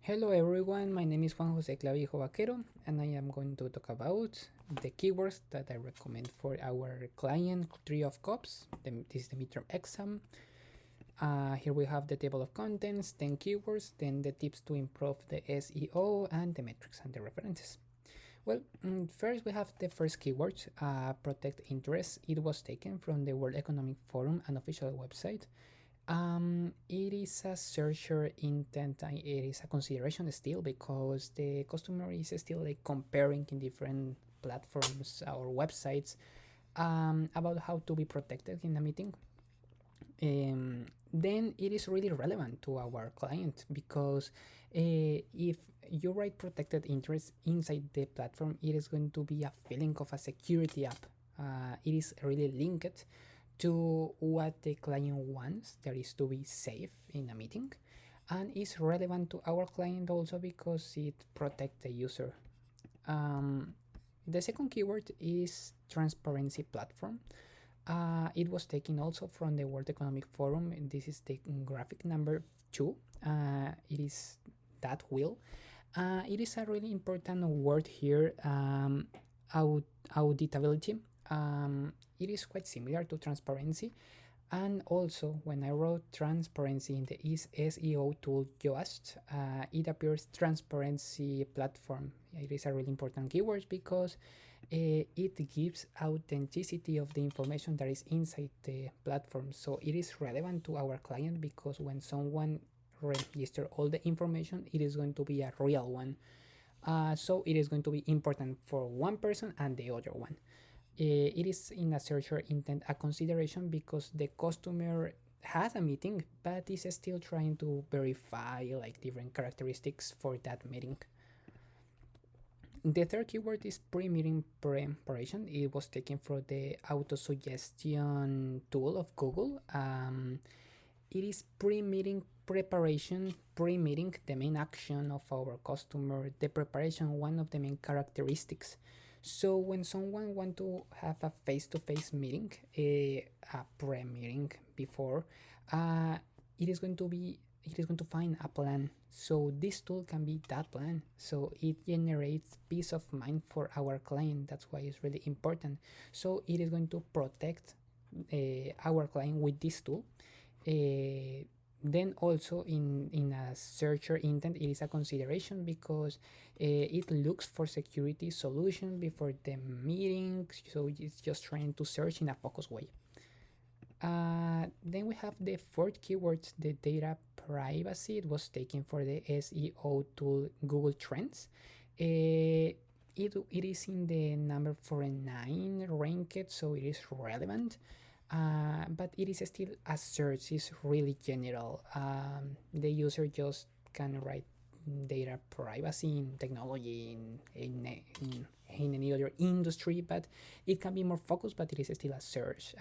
Hello everyone, my name is Juan Clavijo Baquero, and I am going to talk about the keywords that I recommend for our client Three of Cups. This is the midterm exam. Here we have the table of contents, 10 keywords, then the tips to improve the SEO, and the metrics and the references. Well, first we have the first keyword, protect interest. It was taken from the World Economic Forum, an official website. It is a searcher intent, and it is a consideration still because the customer is still like comparing in different platforms or websites about how to be protected in a meeting. Then it is really relevant to our client because if you write protected interest inside the platform, it is going to be a feeling of a security app. It is really linked to what the client wants, that is to be safe in a meeting, and is relevant to our client also because it protects the user. The second keyword is transparency platform. It was taken also from the World Economic Forum, and this is the graphic number 2. It is that wheel. It is a really important word here, auditability. It is quite similar to transparency, and also when I wrote transparency in the SEO tool Yoast, it appears transparency platform. It is a really important keyword because it gives authenticity of the information that is inside the platform, so it is relevant to our client because when someone register all the information, it is going to be a real one. So it is going to be important for one person and the other one. It is in a searcher intent a consideration because the customer has a meeting but is still trying to verify like different characteristics for that meeting. The third keyword is pre-meeting preparation. It was taken from the auto-suggestion tool of Google. It is pre-meeting preparation, pre-meeting, the main action of our customer, the preparation, one of the main characteristics. So when someone want to have a face-to-face meeting, a pre-meeting before, it is going to find a plan. So this tool can be that plan. So it generates peace of mind for our client. That's why it's really important. So it is going to protect our client with this tool. Then also in a searcher intent, it is a consideration because it looks for security solution before the meeting, so it's just trying to search in a focused way. Then we have the fourth keyword, the data privacy. It was taken for the SEO tool Google Trends. It is in the number 49 ranked, so it is relevant. But it is still a search, is really general. The user just can write data privacy in technology, in any other industry, but it can be more focused, but it is still a search,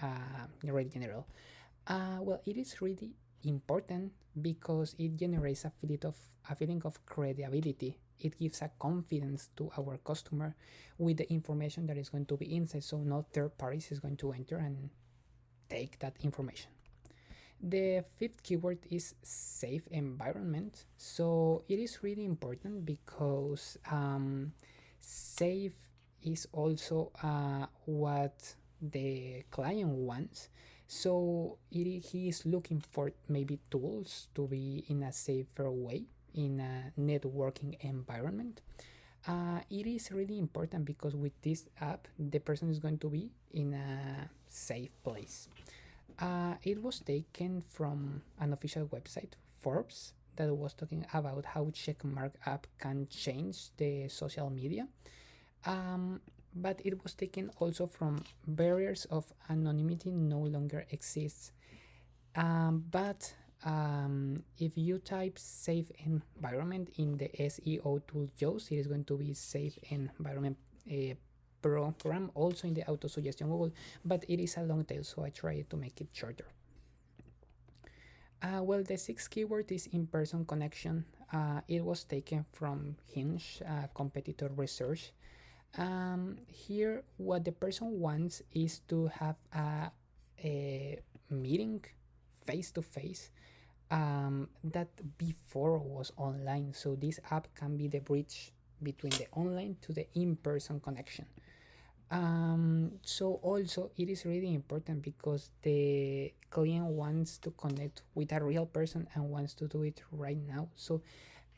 really general. Well, it is really important because it generates a feeling of credibility. It gives a confidence to our customer with the information that is going to be inside, so no third parties is going to enter and take that information. The fifth keyword is safe environment. So it is really important because safe is also what the client wants. So he is looking for maybe tools to be in a safer way in a networking environment. It is really important because with this app, the person is going to be in a safe place. It was taken from an official website, Forbes, that was talking about how checkmark app can change the social media. But it was taken also from barriers of anonymity no longer exists. But if you type safe environment in the SEO tool Yoast, it is going to be safe environment program, also in the auto suggestion Google, but it is a long tail, so I try to make it shorter. Well, the sixth keyword is in-person connection. It was taken from Hinge, competitor research. Here, what the person wants is to have a meeting face to face that before was online. So this app can be the bridge between the online to the in-person connection. So also it is really important because the client wants to connect with a real person and wants to do it right now. So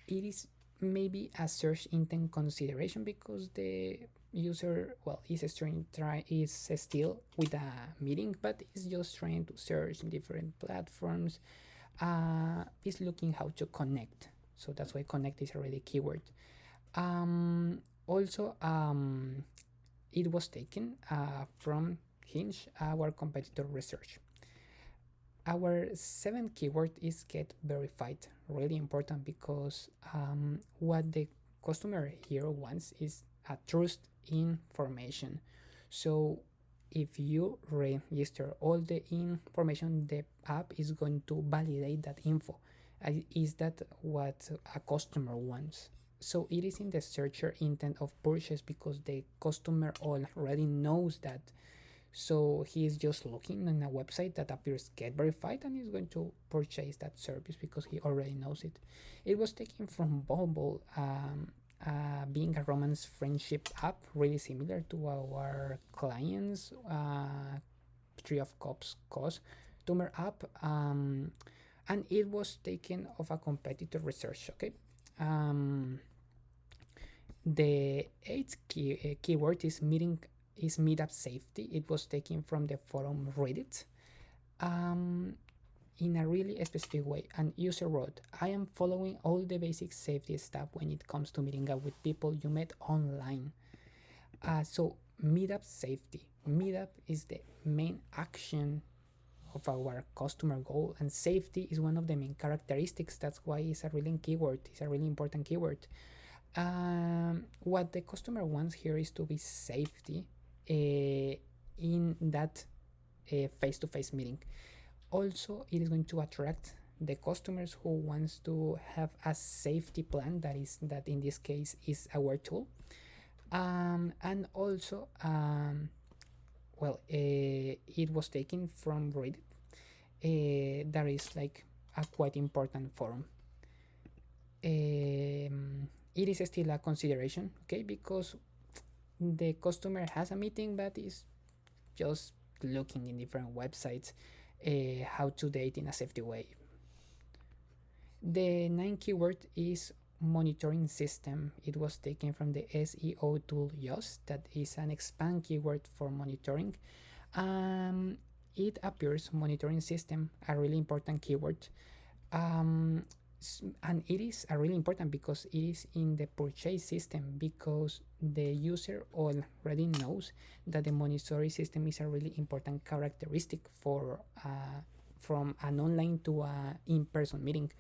it is maybe a search intent consideration because the user, well, is still with a meeting but is just trying to search in different platforms, is looking how to connect. So that's why connect is a really keyword. Also, it was taken from Hinge, our competitor research. Our seventh keyword is get verified. Really important because what the customer here wants is a trust information. So if you register all the information, the app is going to validate that info. Is that what a customer wants? So it is in the searcher intent of purchase because the customer already knows that. So he is just looking on a website that appears get verified and he's going to purchase that service because he already knows it. It was taken from Bumble, being a romance friendship app, really similar to our clients, Tree of Cups customer app, and it was taken of a competitor research. Okay. The eighth keyword is meetup safety. It was taken from the forum Reddit, in a really specific way. And user wrote, I am following all the basic safety stuff when it comes to meeting up with people you met online. So meetup safety. Meetup is the main action of our customer goal, and safety is one of the main characteristics. That's why it's a really keyword. It's a really important keyword. What the customer wants here is to be safety in that face-to-face meeting. Also, it is going to attract the customers who wants to have a safety plan that in this case is our tool. And also, it was taken from Reddit. That is like a quite important forum. It is still a consideration, okay, because the customer has a meeting but is just looking in different websites how to date in a safety way. The ninth keyword is monitoring system. It was taken from the SEO tool Yoast, that is an expand keyword for monitoring. It appears monitoring system, a really important keyword. And it is really important because it is in the purchase system, because the user already knows that the monitoring system is a really important characteristic for from an online to an in-person meeting.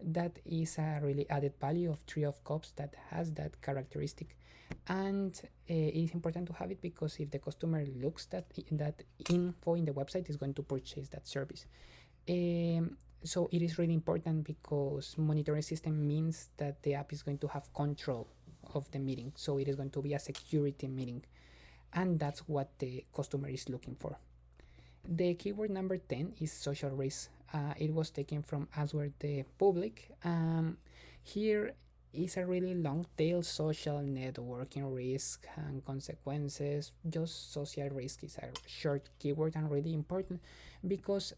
That is a really added value of Tree of Cups that has that characteristic, and it is important to have it because if the customer looks that info in the website, is going to purchase that service. So it is really important because monitoring system means that the app is going to have control of the meeting. So it is going to be a security meeting, and that's what the customer is looking for. The keyword number 10 is social risk. It was taken from Answer the Public. Here is a really long tail social networking risk and consequences. Just social risk is a short keyword and really important because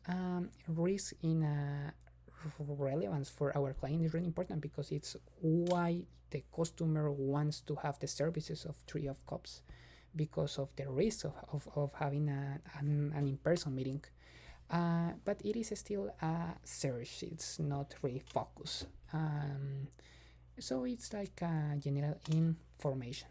risk in a relevance for our client is really important because it's why the customer wants to have the services of Tree of Cups, because of the risk of having an in-person meeting. But it is still a search, it's not really focused. So it's like a general information.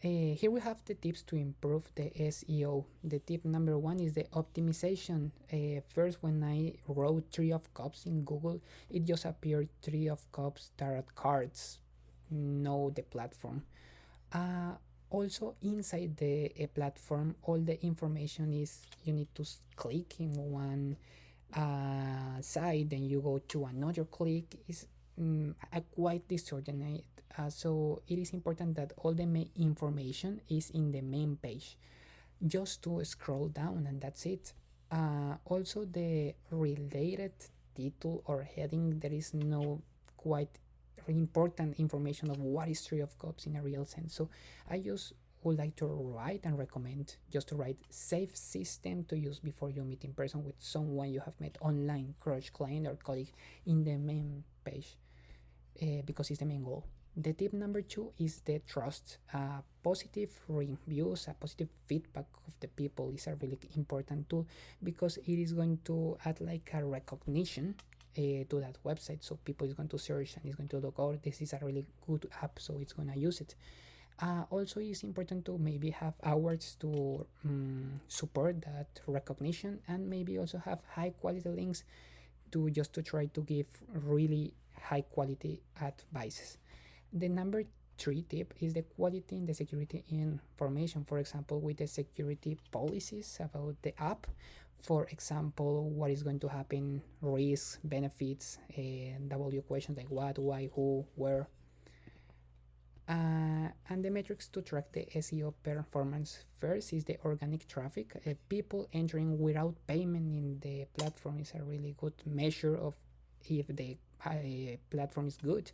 Here we have the tips to improve the SEO. The tip number 1 is the optimization. First, when I wrote Tree of Cups in Google, it just appeared Tree of Cups tarot cards, no the platform. Also inside the platform, all the information is, you need to click in one side, then you go to another click, is quite disorganized. So it is important that all the main information is in the main page, just to scroll down and that's it. Also, the related title or heading, there is no quite important information of what is Tree of Cups in a real sense. So I just would like to write and recommend just to write safe system to use before you meet in person with someone you have met online, crush, client, or colleague in the main page, because it's the main goal. The tip number two is the trust. Positive reviews, a positive feedback of the people is a really important tool because it is going to add like a recognition to that website. So people is going to search and is going to look, oh, this is a really good app, so it's going to use it. Also, it's important to maybe have awards to support that recognition, and maybe also have high quality links to just to try to give really high quality advices. The number three tip is the quality in the security information. For example, with the security policies about the app, for example, what is going to happen, risks, benefits, W questions like what, why, who, where, and the metrics to track the SEO performance. First is the organic traffic. People entering without payment in the platform is a really good measure of if the platform is good.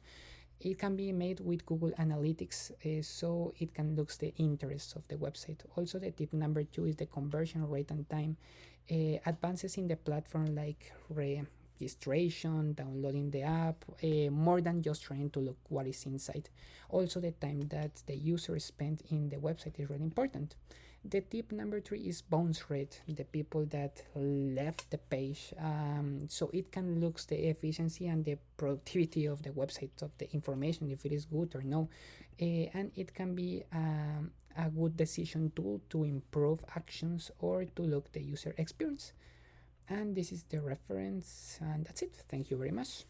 It can be made with Google Analytics, so it can look the interest of the website. Also, the tip number two is the conversion rate and time. Advances in the platform like registration, downloading the app, more than just trying to look what is inside. Also, the time that the user spent in the website is really important. The tip number three is bounce rate, the people that left the page. So it can look the efficiency and the productivity of the website, of the information, if it is good or no. And it can be a good decision tool to improve actions or to look the user experience. And this is the reference, and that's it. Thank you very much.